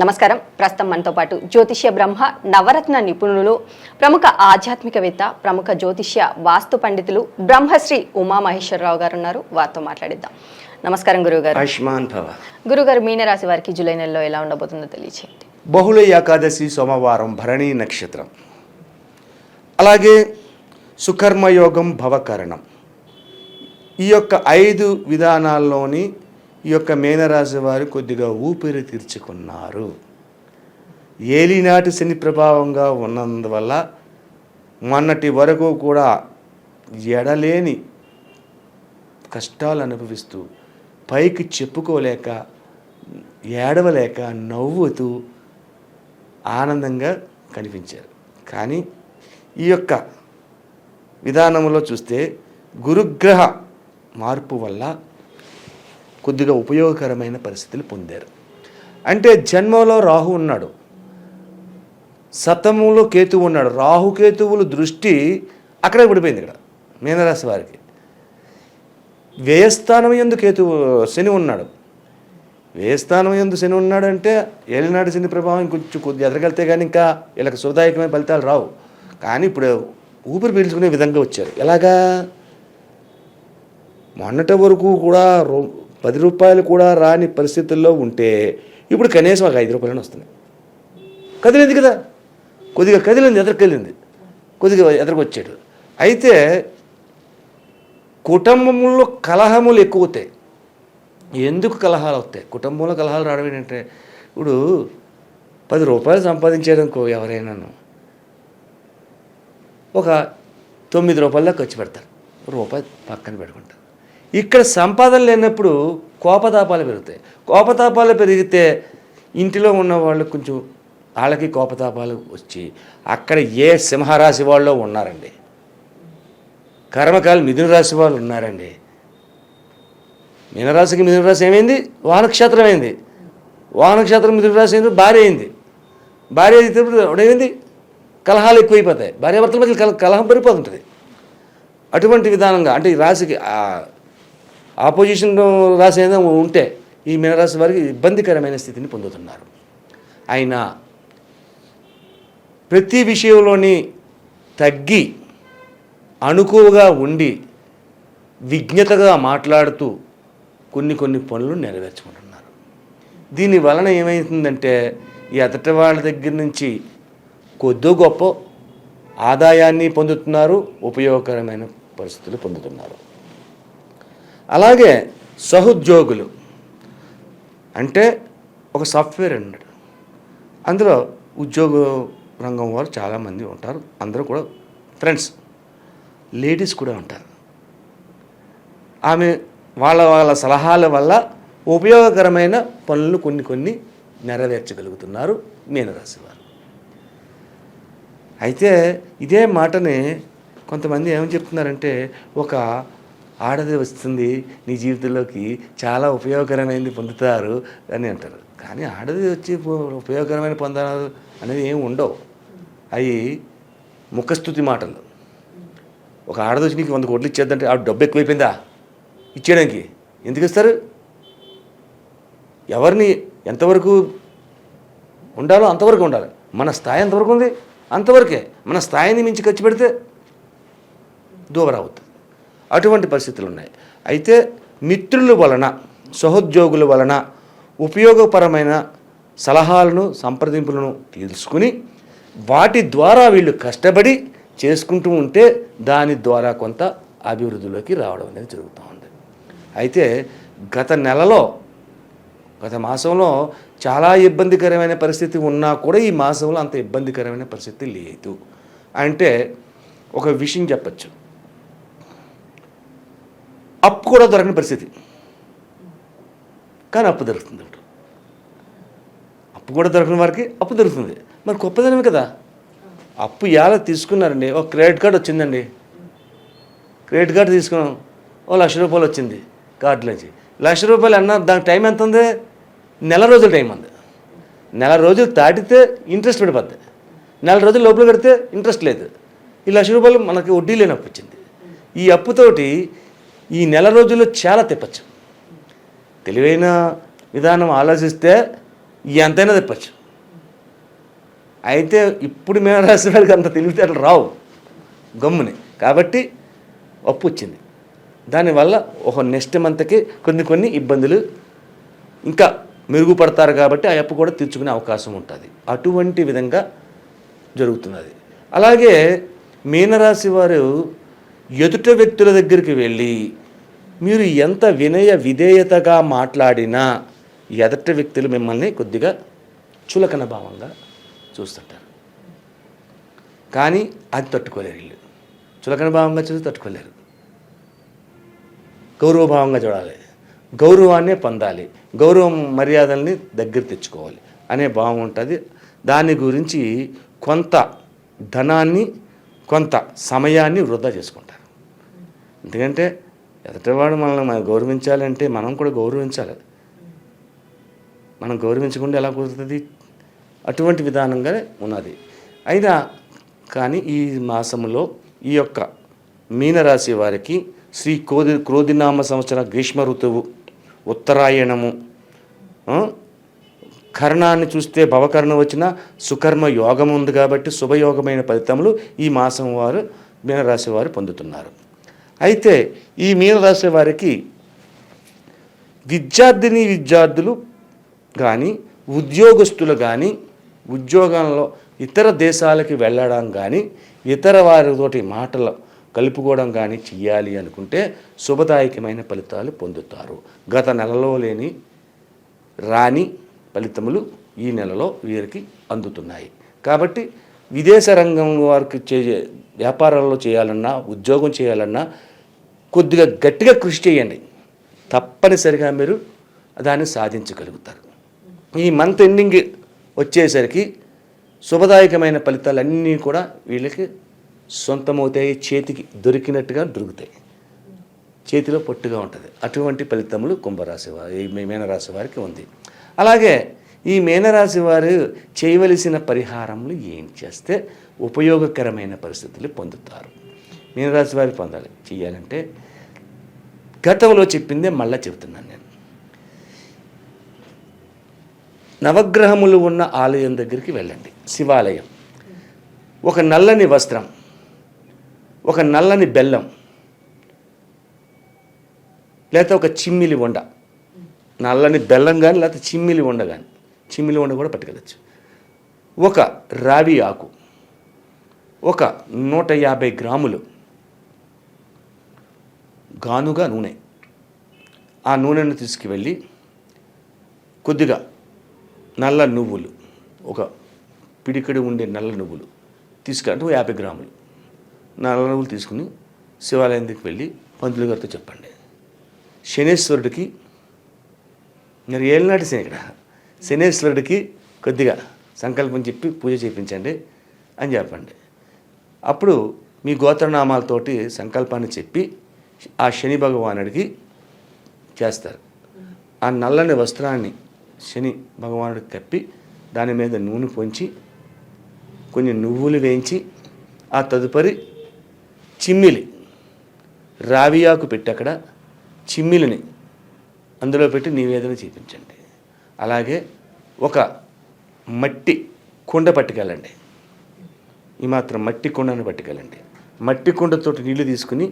నమస్కారం. ప్రస్తుతం మనతో పాటు జ్యోతిష్య బ్రహ్మ నవరత్న నిపుణులు, ప్రముఖ ఆధ్యాత్మికవేత్త, ప్రముఖ జ్యోతిష్య వాస్తు పండితులు బ్రహ్మశ్రీ ఉమామహేశ్వరరావు గారు ఉన్నారు. వారితో మాట్లాడిద్దాం. నమస్కారం గురువుగారు. ఆయుష్మాన్ భవ. గురుగారు, మీనరాశి వారికి జూలై నెలలో ఎలా ఉండబోతుందో తెలియచేయండి. బహుళ ఏకాదశి సోమవారం, భరణి నక్షత్రం, అలాగే సుకర్మయోగం, భవకరణం. ఈ యొక్క 5 విధానాల్లోని ఈ యొక్క మీనరాశి వారు కొద్దిగా ఊపిరి తీర్చుకున్నారు. ఏలినాటి శని ప్రభావంగా ఉన్నందువల్ల మొన్నటి వరకు కూడా ఎడలేని కష్టాలు అనుభవిస్తూ పైకి చెప్పుకోలేక, ఏడవలేక, నవ్వుతూ ఆనందంగా కనిపించారు. కానీ ఈ యొక్క విధానంలో చూస్తే గురుగ్రహ మార్పు వల్ల కొద్దిగా ఉపయోగకరమైన పరిస్థితులు పొందారు. అంటే జన్మలో రాహు ఉన్నాడు, సప్తమంలో కేతువు ఉన్నాడు. రాహుకేతువుల దృష్టి అక్కడే పడిపోయింది. ఇక్కడ మీనరాశి వారికి వ్యయస్థానం యందు శని ఉన్నాడు. వ్యయస్థానం యందు శని ఉన్నాడు అంటే ఏలినాటి శని ప్రభావం కొద్దిగా ఎదగలితే కానీ ఇంకా వీళ్ళకి సుదాయకమైన ఫలితాలు రావు. కానీ ఇప్పుడు ఊపిరి పీల్చుకునే విధంగా వచ్చారు. ఎలాగా? మొన్నటి వరకు కూడా 10 రూపాయలు కూడా రాని పరిస్థితుల్లో ఉంటే ఇప్పుడు కనీసం ఒక 5 రూపాయలని వస్తున్నాయి. కదిలింది కదా, కొద్దిగా కదిలింది, ఎదరికెళ్ళింది, కొద్దిగా ఎదరికొచ్చాడు. అయితే కుటుంబంలో కలహములు ఎక్కువ అవుతాయి. ఎందుకు కలహాలు అవుతాయి? కుటుంబంలో కలహాలు రావడం ఏంటంటే, ఇప్పుడు 10 రూపాయలు సంపాదించేదనుకో ఎవరైనాను ఒక 9 రూపాయల దాకా ఖర్చు పెడతారు, రూపాయి పక్కన పెట్టుకుంటారు. ఇక్కడ సంపాదన లేనప్పుడు కోపతాపాలు పెరుగుతాయి. కోపతాపాలు పెరిగితే ఇంటిలో ఉన్న వాళ్ళు కొంచెం వాళ్ళకి కోపతాపాలు వచ్చి అక్కడ ఏ సింహరాశి వాళ్ళు ఉన్నారండి, కర్మకాలు మిథున రాశి వాళ్ళు ఉన్నారండి. మీనరాశికి మిథున రాశి ఏమైంది? వానక్షేత్రం అయింది. వానక్షేత్రం మిథున రాశి అయింది, భార్య అయింది. భార్య అయితే ఏమైంది? కలహాలు ఎక్కువైపోతాయి. భార్యాభర్తల మధ్య కలహం పెరిగిపోతుంటుంది. అటువంటి విధానంగా అంటే ఈ రాశికి ఆపోజిషన్ రాశి ఏదైనా ఉంటే ఈ మీనరాశి వారికి ఇబ్బందికరమైన స్థితిని పొందుతున్నారు. అయినా ప్రతి విషయంలోని తగ్గి అణుకువగా ఉండి విజ్ఞతగా మాట్లాడుతూ కొన్ని పనులు నెరవేర్చుకుంటున్నారు. దీని వలన ఏమవుతుందంటే ఈ ఎదటి వాళ్ళ దగ్గర నుంచి కొద్దో గొప్ప ఆదాయాన్ని పొందుతున్నారు, ఉపయోగకరమైన పరిస్థితులు పొందుతున్నారు. అలాగే సహోద్యోగులు అంటే ఒక సాఫ్ట్వేర్ అన్నాడు, అందులో ఉద్యోగ రంగం వారు చాలామంది ఉంటారు. అందరూ కూడా ఫ్రెండ్స్, లేడీస్ కూడా ఉంటారు. ఆమె వాళ్ళ సలహాల వల్ల ఉపయోగకరమైన పనులు కొన్ని నెరవేర్చగలుగుతున్నారు మీనరాశి వారు. అయితే ఇదే మాటని కొంతమంది ఏమని చెప్తున్నారంటే, ఒక ఆడది వస్తుంది నీ జీవితంలోకి, చాలా ఉపయోగకరమైనది పొందుతారు అని అంటారు. కానీ ఆడది వచ్చి ఉపయోగకరమైన పొందాలు అనేది ఏమి ఉండవు. అవి ముఖస్థుతి మాటలు. ఒక ఆడది వచ్చి నీకు 100 కోట్లు ఇచ్చేద్దంటే ఆ డబ్బు ఎక్కువైపోయిందా ఇచ్చేయడానికి? ఎందుకు ఇస్తారు? ఎవరిని ఎంతవరకు ఉండాలో అంతవరకు ఉండాలి. మన స్థాయి ఎంతవరకు ఉంది అంతవరకే. మన స్థాయిని మించి ఖర్చు పెడితే దూబరవుతుంది. అటువంటి పరిస్థితులు ఉన్నాయి. అయితే మిత్రుల వలన, సహోద్యోగుల వలన ఉపయోగపరమైన సలహాలను, సంప్రదింపులను తెలుసుకుని వాటి ద్వారా వీళ్ళు కష్టపడి చేసుకుంటూ ఉంటే దాని ద్వారా కొంత అభివృద్ధిలోకి రావడం అనేది జరుగుతూ ఉంది. అయితే గత మాసంలో చాలా ఇబ్బందికరమైన పరిస్థితి ఉన్నా కూడా ఈ మాసంలో అంత ఇబ్బందికరమైన పరిస్థితి లేదు. అంటే ఒక విషయం చెప్పచ్చు, అప్పు కూడా దొరకని పరిస్థితి, కానీ అప్పు దొరుకుతుంది. అప్పు కూడా దొరకని వారికి అప్పు దొరుకుతుంది. మరి గొప్పదనమే కదా. అప్పు ఎలా తీసుకున్నారండి? ఒక క్రెడిట్ కార్డు వచ్చిందండి, క్రెడిట్ కార్డు తీసుకున్నాం, ₹1,00,000 వచ్చింది కార్డులోంచి. ₹1,00,000 అన్నా దానికి టైం ఎంత ఉంది? నెల రోజుల టైం ఉంది. నెల రోజులు దాటితే ఇంట్రెస్ట్ పడిపోద్ది, నెల రోజుల లోపల కడితే ఇంట్రెస్ట్ లేదు. ఈ ₹1,00,000 మనకి వడ్డీ లేని అప్పు వచ్చింది. ఈ అప్పుతోటి ఈ నెల రోజుల్లో చాలా తిప్పచ్చు. తెలివైన విధానం ఆలోచిస్తే ఎంతైనా తెప్పచ్చు. అయితే ఇప్పుడు మీనరాశి వారికి అంత తెలివితేటలు రావు గమ్ముని, కాబట్టి అప్పు వచ్చింది. దానివల్ల ఒక నెక్స్ట్ మంత్కి కొన్ని ఇబ్బందులు ఇంకా మెరుగుపడతారు, కాబట్టి ఆ అప్పు కూడా తీర్చుకునే అవకాశం ఉంటుంది. అటువంటి విధంగా జరుగుతున్నది. అలాగే మీనరాశి వారు ఎదుట వ్యక్తుల దగ్గరికి వెళ్ళి మీరు ఎంత వినయ విధేయతగా మాట్లాడినా ఎదుట వ్యక్తులు మిమ్మల్ని కొద్దిగా చులకన భావంగా చూస్తుంటారు. కానీ అది తట్టుకోలేరు. వీళ్ళు చులకన భావంగా చూసి తట్టుకోలేరు. గౌరవభావంగా చూడాలి, గౌరవాన్నే పొందాలి, గౌరవం మర్యాదల్ని దగ్గర తెచ్చుకోవాలి అనే భావం ఉంటుంది. దాని గురించి కొంత ధనాన్ని కొంత సమయాన్ని వృధా చేసుకుంటారు. ఎందుకంటే ఎదుటివాడు మనల్ని గౌరవించాలంటే మనం కూడా గౌరవించాలి. మనం గౌరవించకుండా ఎలా కుదురుతుంది? అటువంటి విధానంగానే ఉన్నది. అయినా కానీ ఈ మాసంలో ఈ యొక్క మీనరాశి వారికి శ్రీ క్రోధినామ సంవత్సర గ్రీష్మ ఋతువు, ఉత్తరాయణము, కర్ణాన్ని చూస్తే భవకర్ణం వచ్చిన సుకర్మ యోగం ఉంది కాబట్టి శుభయోగమైన ఫలితములు ఈ మాసం వారు మీనరాశి వారు పొందుతున్నారు. అయితే ఈ మీనరాశి వారికి విద్యార్థులు కానీ ఉద్యోగస్తులు కానీ ఉద్యోగంలో ఇతర దేశాలకి వెళ్ళడం కానీ ఇతర వారితోటి మాటలు కలుపుకోవడం కానీ చెయ్యాలి అనుకుంటే శుభదాయకమైన ఫలితాలు పొందుతారు. గత నెలలో లేని రాని ఫలితములు ఈ నెలలో వీరికి అందుతున్నాయి. కాబట్టి విదేశ రంగం వారికి వ్యాపారాల్లో చేయాలన్నా ఉద్యోగం చేయాలన్నా కొద్దిగా గట్టిగా కృషి చేయండి. తప్పనిసరిగా మీరు దాన్ని సాధించగలుగుతారు. ఈ మంత్ ఎండింగ్ వచ్చేసరికి శుభదాయకమైన ఫలితాలన్నీ కూడా వీళ్ళకి సొంతమవుతాయి, చేతికి దొరికినట్టుగా దొరుకుతాయి, చేతిలో పొట్టుగా ఉంటుంది. అటువంటి ఫలితములు కుంభరాశి వారి మీనరాశి వారికి ఉంది. అలాగే ఈ మీనరాశి వారు చేయవలసిన పరిహారములు ఏం చేస్తే ఉపయోగకరమైన పరిస్థితులు పొందుతారు? మీనరాశి వారు పొందాలి చేయాలంటే గతంలో చెప్పిందే మళ్ళీ చెబుతున్నాను నేను. నవగ్రహములు ఉన్న ఆలయం దగ్గరికి వెళ్ళండి, శివాలయం. ఒక నల్లని వస్త్రం, ఒక నల్లని బెల్లం, లేకపోతే ఒక చిమ్మిలి వండ, నల్లని బెల్లం కానీ లేకపోతే చిమ్మిలి వండ కానీ, చిమ్మిలి వండ కూడా పట్టుకెళ్ళచ్చు. ఒక రావి ఆకు, ఒక 150 గ్రాములు గానుగా నూనె. ఆ నూనెను తీసుకువెళ్ళి కొద్దిగా నల్ల నువ్వులు, ఒక పిడికడి ఉండే నల్ల నువ్వులు తీసుకుంటే 50 గ్రాములు నల్ల నువ్వులు తీసుకుని శివాలయం దగ్గరికి వెళ్ళి పంతులు గారితో చెప్పండి, శనేశ్వరుడికి, మరి ఏళ్ళనాటి శని ఇక్కడ, శనేశ్వరుడికి కొద్దిగా సంకల్పం చెప్పి పూజ చేయించండి అని చెప్పండి. అప్పుడు మీ గోత్రనామాలతోటి సంకల్పాన్ని చెప్పి ఆ శని భగవానుడికి చేస్తారు. ఆ నల్లని వస్త్రాన్ని శని భగవానుడికి కప్పి దాని మీద నూనె పొంచి కొన్ని నువ్వులు వేయించి ఆ తదుపరి చిమ్మిలి రావియాకు పెట్టి అక్కడ చిమ్మిలిని అందులో పెట్టి నివేదన చేయించండి. అలాగే ఒక మట్టి కుండ పట్టుకెళ్ళండి, ఈ మాత్రం మట్టి కుండను పట్టుకెళ్ళండి. మట్టి కుండతోటి నీళ్లు తీసుకుని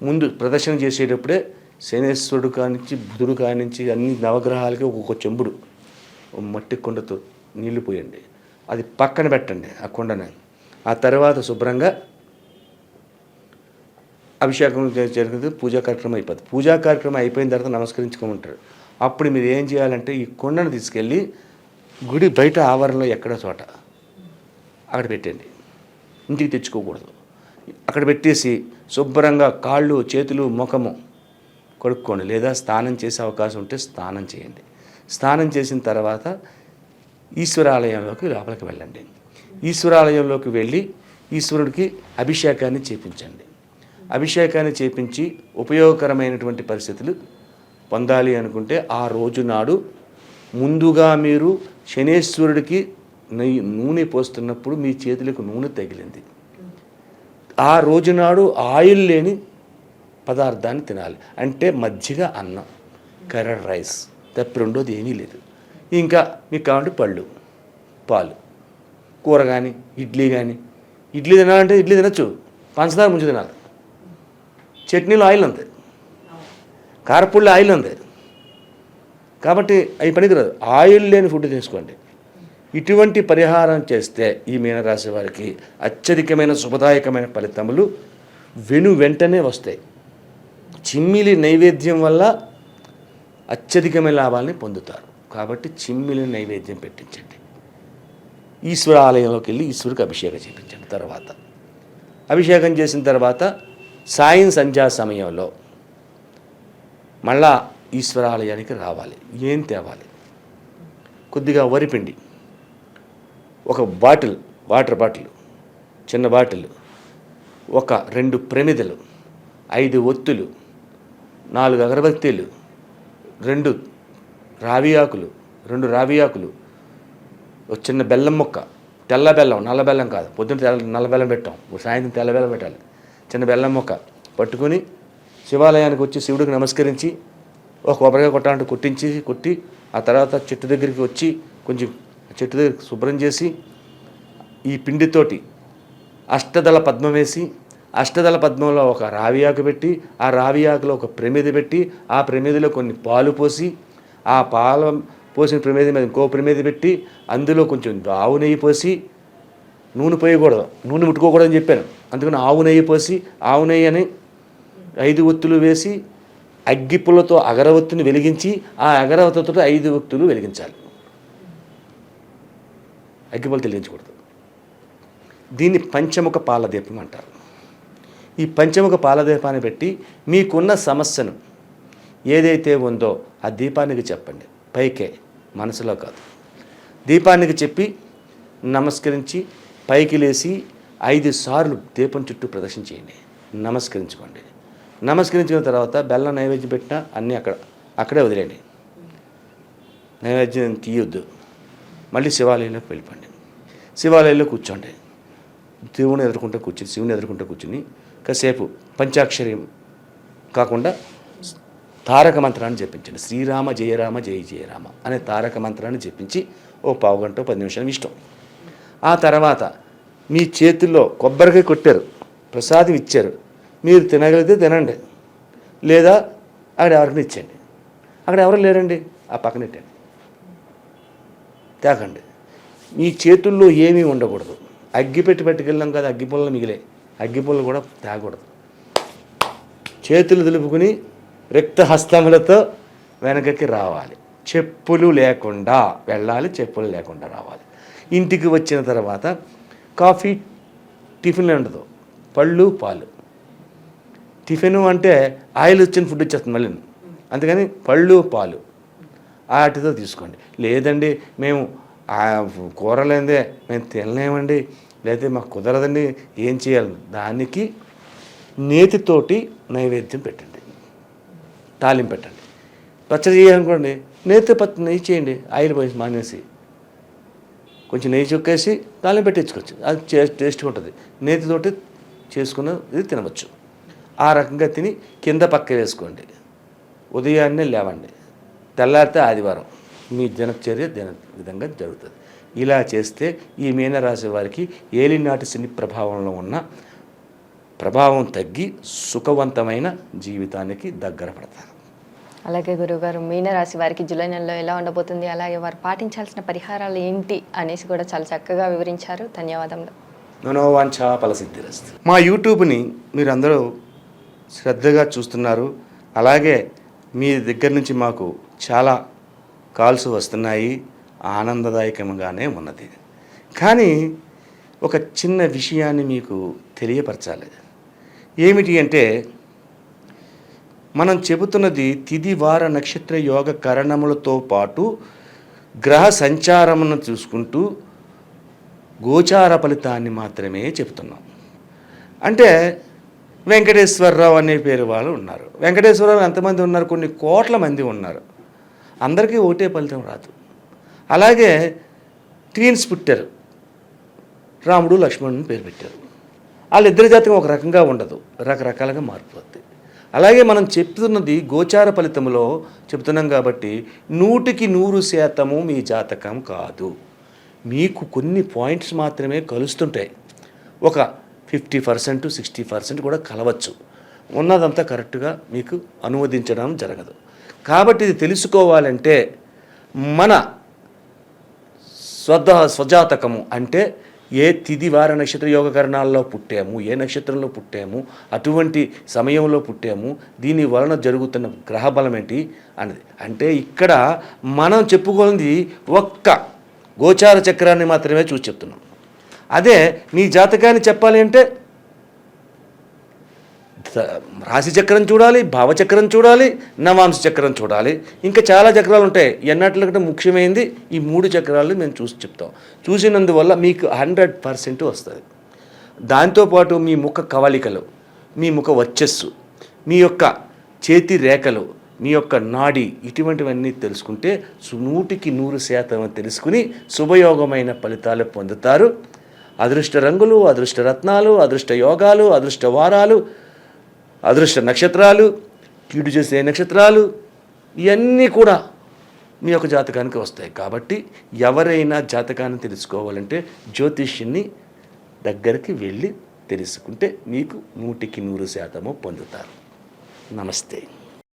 ముందు ప్రదర్శన చేసేటప్పుడే శనేశ్వరుడు కానించి బుధుడు కానించి అన్ని నవగ్రహాలకి ఒక్కొక్క చెంబుడు మట్టి కుండతో నీళ్లు పోయండి. అది పక్కన పెట్టండి ఆ కుండని. ఆ తర్వాత శుభ్రంగా అభిషేకం జరుగుతుంది, పూజా కార్యక్రమం అయిపోతుంది. పూజా కార్యక్రమం అయిపోయిన తర్వాత నమస్కరించుకోమంటారు. అప్పుడు మీరు ఏం చేయాలంటే ఈ కుండను తీసుకెళ్ళి గుడి బయట ఆవరణలో ఎక్కడో చోట అక్కడ పెట్టండి, ఇంటికి తెచ్చుకోకూడదు. అక్కడ పెట్టేసి శుభ్రంగా కాళ్ళు చేతులు ముఖము కడుక్కోండి, లేదా స్నానం చేసే అవకాశం ఉంటే స్నానం చేయండి. స్నానం చేసిన తర్వాత ఈశ్వరాలయంలోకి లోపలికి వెళ్ళండి. ఈశ్వరాలయంలోకి వెళ్ళి ఈశ్వరుడికి అభిషేకాన్ని చేపించండి. అభిషేకాన్ని చేపించి ఉపయోగకరమైనటువంటి పరిస్థితులు పొందాలి అనుకుంటే ఆ రోజు నాడు ముందుగా మీరు శనేశ్వరుడికి నూనె పోస్తున్నప్పుడు మీ చేతులకు నూనె తగిలింది, ఆ రోజు నాడు ఆయిల్ లేని పదార్థాన్ని తినాలి. అంటే మజ్జిగ, అన్నం, కర్డ్ రైస్ తప్ప రెండోది ఏమీ లేదు. ఇంకా మీకు కావాలంటే పళ్ళు, పాలు, కూర కానీ ఇడ్లీ కానీ. ఇడ్లీ తినాలంటే ఇడ్లీ తినచ్చు, పంచదార ముంచి తినాలి. చట్నీలో ఆయిల్ ఉంది, కారపొడిలో ఆయిల్ ఉంది, కాబట్టి అవి పనికిరాదు. ఆయిల్ లేని ఫుడ్ తీసుకోండి. ఇటువంటి పరిహారం చేస్తే ఈ మీనరాశి వారికి అత్యధికమైన శుభదాయకమైన ఫలితములు వెంటనే వస్తాయి. చిమ్మిలి నైవేద్యం వల్ల అత్యధికమైన లాభాలని పొందుతారు. కాబట్టి చిమ్మిలి నైవేద్యం పెట్టించండి. ఈశ్వర ఆలయంలోకి వెళ్ళి ఈశ్వరుడికి అభిషేకం చేయించండి. తర్వాత అభిషేకం చేసిన తర్వాత సాయం సంధ్యా సమయంలో మళ్ళా ఈశ్వరాలయానికి రావాలి. ఏం తేవాలి? కొద్దిగా వరిపిండి, ఒక బాటిల్, వాటర్ బాటిల్, చిన్న బాటిల్, ఒక 2 ప్రమిదలు, 5 ఒత్తులు, 4 అగరబత్తీలు, 2 రావి ఆకులు, ఒక చిన్న బెల్లం ముక్క, తెల్ల బెల్లం, నల్ల బెల్లం కాదు. పొద్దున్న నల్ల బెల్లం పెట్టాం, సాయంత్రం తెల్ల బెల్లం పెట్టాలి. చిన్న బెల్లం ముక్క పట్టుకొని శివాలయానికి వచ్చి శివుడికి నమస్కరించి ఒక కొబ్బరికాయ కొట్టాలంటే కొట్టి ఆ తర్వాత చెట్టు దగ్గరికి వచ్చి కొంచెం చెట్టు దగ్గర శుభ్రం చేసి ఈ పిండితోటి అష్టదళ పద్మం వేసి, అష్టదళ పద్మంలో ఒక రావి ఆకు పెట్టి, ఆ రావి ఆకులో ఒక ప్రమిద పెట్టి, ఆ ప్రమిదలో కొన్ని పాలు పోసి, ఆ పాలు పోసిన ప్రమిద మీద ఇంకో ప్రమిద పెట్టి, అందులో కొంచెం ఆవు నెయ్యి పోసి, నూనె పోయకూడదు, నూనె ముట్టుకోకూడదని చెప్పాను. అందుకని ఆవు నెయ్యి పోసి, ఆవు నెయ్యి అని 5 ఒత్తులు వేసి అగ్గిపుల్లతో అగరవత్తుని వెలిగించి, ఆ అగరవత్తుతో 5 ఒత్తులు వెలిగించాలి. అగ్గిపుల్ల వెలిగించకూడదు. దీన్ని పంచముఖ పాలదీపం అంటారు. ఈ పంచముఖ పాలదీపాన్ని పెట్టి మీకున్న సమస్యను ఏదైతే ఉందో ఆ దీపానికి చెప్పండి. పైకే, మనసులో కాదు. దీపానికి చెప్పి నమస్కరించి పైకి లేచి 5 సార్లు దీపం చుట్టూ ప్రదక్షిణ చేయండి. నమస్కరించుకోండి. నమస్కరించిన తర్వాత బెల్లం నైవేద్యం పెట్టినా అన్నీ అక్కడే వదిలేండి. నైవేద్యం తీయొద్దు. మళ్ళీ శివాలయంలోకి వెళ్ళిపోండి. శివాలయంలో కూర్చోండి. శివుని ఎదుర్కొంటూ కూర్చుని కాసేపు పంచాక్షరం కాకుండా తారక మంత్రాన్ని జపించండి. శ్రీరామ జయ రామ జయ జయ రామ అనే తారక మంత్రాన్ని జపించి ఓ పావు గంట 10 నిమిషాలు ఇష్టం. ఆ తర్వాత మీ చేతుల్లో కొబ్బరికాయ కొట్టారు, ప్రసాదం ఇచ్చారు, మీరు తినగలిగితే తినండి, లేదా అక్కడ ఎవరికైనా ఇచ్చండి. అక్కడ ఎవరు లేరండి, ఆ పక్కన పెట్టండి, తేకండి. మీ చేతుల్లో ఏమీ ఉండకూడదు. అగ్గిపెట్టి పట్టుకెళ్ళాం కదా, అగ్గిపుల్లలు మిగిలే, అగ్గిపుల్లలు కూడా తేకూడదు. చేతులు దులుపుకుని రిక్తహస్తములతో వెనకకి రావాలి. చెప్పులు లేకుండా వెళ్ళాలి, చెప్పులు లేకుండా రావాలి. ఇంటికి వచ్చిన తర్వాత కాఫీ, టిఫిన్ ఉండదు, పళ్ళు, పాలు. టిఫిన్ అంటే ఆయిల్ వచ్చిన ఫుడ్ వచ్చేస్తుంది మళ్ళీ, అందుకని పళ్ళు, పాలు వాటితో తీసుకోండి. లేదండి మేము కూరలేదే మేము తినలేమండి, లేకపోతే మాకు కుదరదండి, ఏం చేయాలి? దానికి నేతితోటి నైవేద్యం పెట్టండి, తాలింపు పెట్టండి. పచ్చడి చేయాలనుకోండి, నెయ్యి చేయండి, ఆయిల్ పోసి మానేసి కొంచెం నెయ్యి చుక్కేసి తాలింపు పెట్టించుకోవచ్చు. అది టేస్ట్గా ఉంటుంది. నేతితోటి చేసుకున్న ఇది తినవచ్చు. ఆ రకంగా తిని కింద పక్క వేసుకోండి. ఉదయాన్నే లేవండి, తెల్లారితే ఆదివారం మీ దినచర్య విధంగా జరుగుతుంది. ఇలా చేస్తే ఈ మీనరాశి వారికి ఏలినాటి శని ప్రభావంలో ఉన్న ప్రభావం తగ్గి సుఖవంతమైన జీవితానికి దగ్గర పడతారు. అలాగే గురువుగారు, మీనరాశి వారికి జూలై నెలలో ఎలా ఉండబోతుంది, అలాగే వారు పాటించాల్సిన పరిహారాలు ఏంటి అనేసి కూడా చాలా చక్కగా వివరించారు. ధన్యవాదములు. మనోవాంఛా ఫలసిద్ధిరస్తు. మా యూట్యూబ్ని మీరు అందరూ శ్రద్ధగా చూస్తున్నారు. అలాగే మీ దగ్గర నుంచి మాకు చాలా కాల్స్ వస్తున్నాయి, ఆనందదాయకంగానే ఉన్నది. కానీ ఒక చిన్న విషయాన్ని మీకు తెలియపరచాలి. ఏమిటి అంటే, మనం చెబుతున్నది తిథి వార నక్షత్ర యోగ కరణములతో పాటు గ్రహ సంచారమును చూసుకుంటూ గోచార ఫలితాన్ని మాత్రమే చెబుతున్నాం. అంటే వెంకటేశ్వరరావు అనే పేరు వాళ్ళు ఉన్నారు. వెంకటేశ్వరరావు ఎంతమంది ఉన్నారు? కొన్ని కోట్ల మంది ఉన్నారు. అందరికీ ఒకటే ఫలితం రాదు. అలాగే ట్వీన్స్ పుట్టారు, రాముడు లక్ష్మణుని పేరు పెట్టారు. వాళ్ళిద్దరి జాతకం ఒక రకంగా ఉండదు, రకరకాలుగా మారిపోద్ది. అలాగే మనం చెప్తున్నది గోచార ఫలితంలో చెప్తున్నాం కాబట్టి 100% మీ జాతకం కాదు. మీకు కొన్ని పాయింట్స్ మాత్రమే కలుస్తుంటాయి. ఒక 50% 60% కూడా కలవచ్చు. ఉన్నదంతా కరెక్ట్గా మీకు అనువదించడం జరగదు. కాబట్టి ఇది తెలుసుకోవాలంటే మన స్వజాతకము అంటే ఏ తిథి వార నక్షత్ర యోగకరణాల్లో పుట్టాము, ఏ నక్షత్రంలో పుట్టాము, అటువంటి సమయంలో పుట్టాము, దీని వలన జరుగుతున్న గ్రహబలం ఏంటి అనేది. అంటే ఇక్కడ మనం చెప్పుకోనిది ఒక్క గోచార చక్రాన్ని మాత్రమే చూసి చెప్తున్నాం. అదే నీ జాతకాన్ని చెప్పాలి అంటే రాశి చక్రం చూడాలి, భావచక్రం చూడాలి, నవాంశ చక్రం చూడాలి, ఇంకా చాలా చక్రాలు ఉంటాయి. ఎన్నట్లకంటే ముఖ్యమైనది ఈ 3 చక్రాలు మేము చూసి చెప్తాం. చూసినందువల్ల మీకు 100% వస్తుంది. దాంతోపాటు మీ ముఖ కవళికలు, మీ ముఖ వర్చస్సు, మీ యొక్క చేతి రేఖలు, మీ యొక్క నాడి, ఇటువంటివన్నీ తెలుసుకుంటే 100% తెలుసుకుని శుభయోగమైన ఫలితాలు పొందుతారు. అదృష్ట రంగులు, అదృష్ట రత్నాలు, అదృష్ట యోగాలు, అదృష్ట వారాలు, అదృష్ట నక్షత్రాలు, కీడు చేసే నక్షత్రాలు, ఇవన్నీ కూడా మీ యొక్క జాతకానికి వస్తాయి. కాబట్టి ఎవరైనా జాతకాన్ని తెలుసుకోవాలంటే జ్యోతిష్యుని దగ్గరికి వెళ్ళి తెలుసుకుంటే మీకు 100% పొందుతారు. నమస్తే.